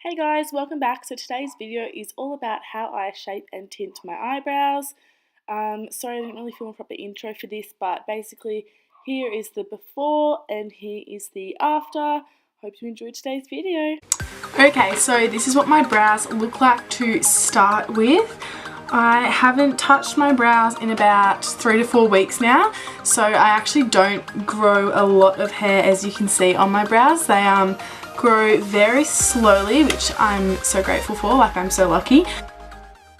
Hey guys, welcome back. So today's video is all about how I shape and tint my eyebrows. Sorry I didn't really film a proper intro for this, but basically here is the before and here is the after. Hope you enjoyed today's video. Okay, so this is what my brows look like to start with. I haven't touched my brows in about 3 to 4 weeks now, so I actually don't grow a lot of hair, as you can see on my brows. They grow very slowly, which I'm so grateful for, like I'm so lucky.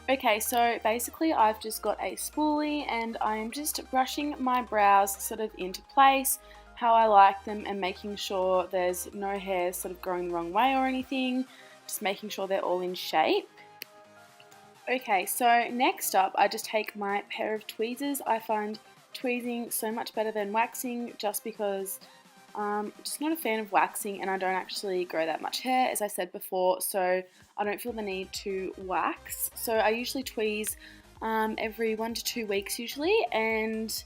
Okay, so basically I've just got a spoolie and I'm just brushing my brows sort of into place, how I like them, and making sure there's no hairs sort of growing the wrong way or anything, just making sure they're all in shape. Okay, so next up I just take my pair of tweezers. I find tweezing so much better than waxing just because I'm just not a fan of waxing and I don't actually grow that much hair, as I said before, so I don't feel the need to wax. So I usually tweeze every 1 to 2 weeks usually, and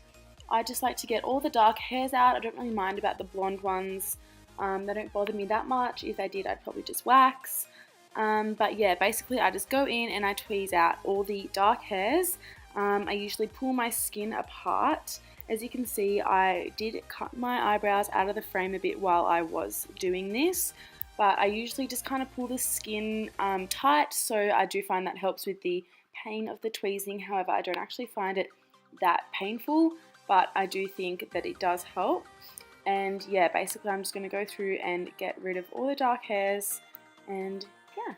I just like to get all the dark hairs out. I don't really mind about the blonde ones. They don't bother me that much. If they did, I'd probably just wax. But yeah, basically I just go in and I tweeze out all the dark hairs. I usually pull my skin apart. As you can see, I did cut my eyebrows out of the frame a bit while I was doing this, but I usually just kind of pull the skin tight, so I do find that helps with the pain of the tweezing. However, I don't actually find it that painful, but I do think that it does help. And yeah, basically I'm just going to go through and get rid of all the dark hairs, and yeah.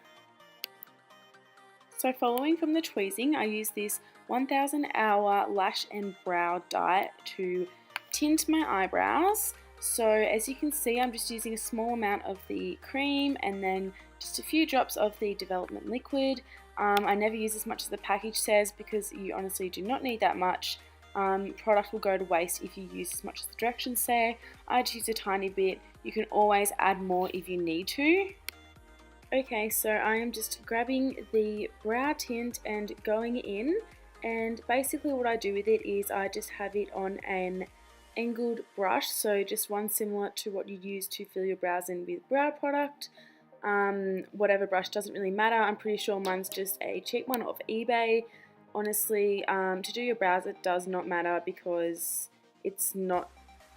So following from the tweezing, I use this 1000 Hour Lash and Brow Dye to tint my eyebrows. So as you can see, I'm just using a small amount of the cream and then just a few drops of the development liquid. I never use as much as the package says because you honestly do not need that much. Product will go to waste if you use as much as the directions say. I just use a tiny bit. You can always add more if you need to. Okay, so I am just grabbing the brow tint and going in, and basically what I do with it is I just have it on an angled brush, so just one similar to what you use to fill your brows in with brow product. Whatever brush, doesn't really matter. I'm pretty sure mine's just a cheap one off eBay. Honestly, to do your brows it does not matter because it's not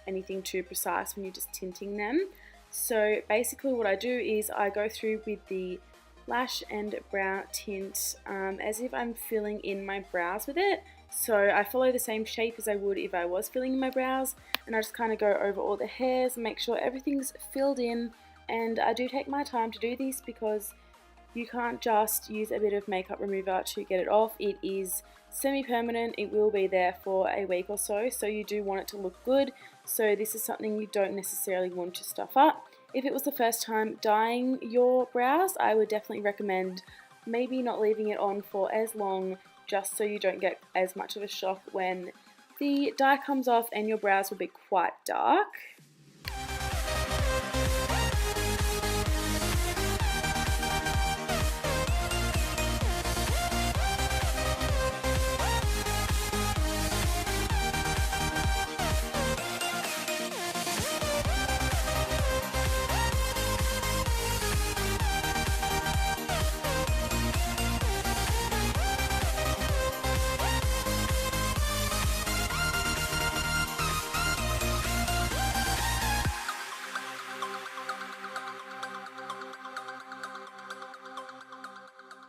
anything too precise when you're just tinting them. So basically what I do is I go through with the lash and brow tint as if I'm filling in my brows with it. So I follow the same shape as I would if I was filling in my brows, and I just kind of go over all the hairs, make sure everything's filled in. And I do take my time to do this because you can't just use a bit of makeup remover to get it off. It is semi-permanent, it will be there for a week or so, so you do want it to look good. So this is something you don't necessarily want to stuff up. If it was the first time dyeing your brows, I would definitely recommend maybe not leaving it on for as long, just so you don't get as much of a shock when the dye comes off and your brows will be quite dark.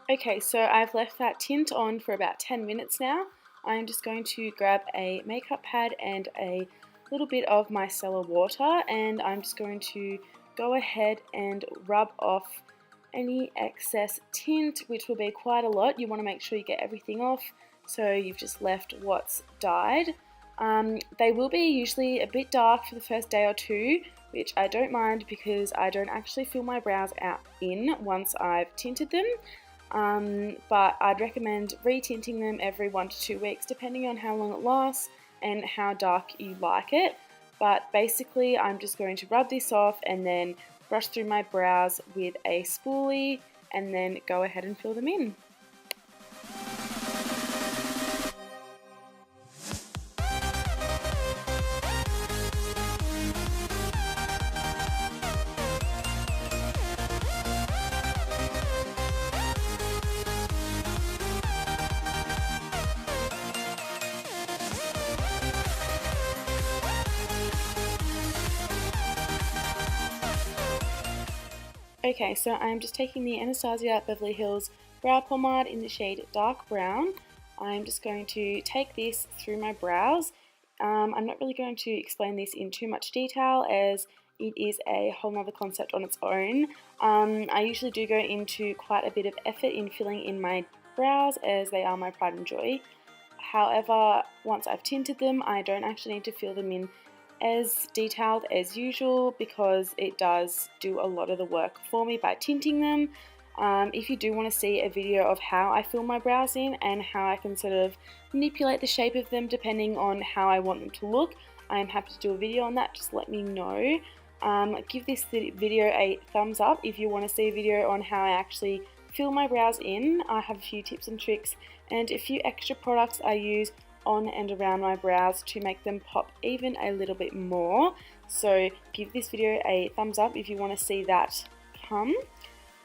Okay, so I've left that tint on for about 10 minutes now. I'm just going to grab a makeup pad and a little bit of micellar water, and I'm just going to go ahead and rub off any excess tint, which will be quite a lot. You want to make sure you get everything off, so you've just left what's dyed. They will be usually a bit dark for the first day or two, which I don't mind because I don't actually fill my brows out in once I've tinted them. But I'd recommend re-tinting them every 1 to 2 weeks depending on how long it lasts and how dark you like it. But basically I'm just going to rub this off and then brush through my brows with a spoolie and then go ahead and fill them in. Okay, so I'm just taking the Anastasia Beverly Hills Brow Pomade in the shade Dark Brown. I'm just going to take this through my brows. I'm not really going to explain this in too much detail as it is a whole nother concept on its own. I usually do go into quite a bit of effort in filling in my brows as they are my pride and joy. However, once I've tinted them, I don't actually need to fill them in as detailed as usual because it does do a lot of the work for me by tinting them. If you do want to see a video of how I fill my brows in and how I can sort of manipulate the shape of them depending on how I want them to look, I am happy to do a video on that. Just let me know. Give this video a thumbs up if you want to see a video on how I actually fill my brows in. I have a few tips and tricks and a few extra products I use on and around my brows to make them pop even a little bit more. So give this video a thumbs up if you want to see that come.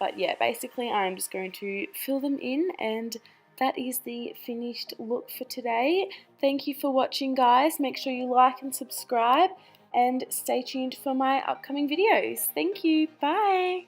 But yeah, basically I'm just going to fill them in and that is the finished look for today. Thank you for watching, guys. Make sure you like and subscribe and stay tuned for my upcoming videos. Thank you. Bye.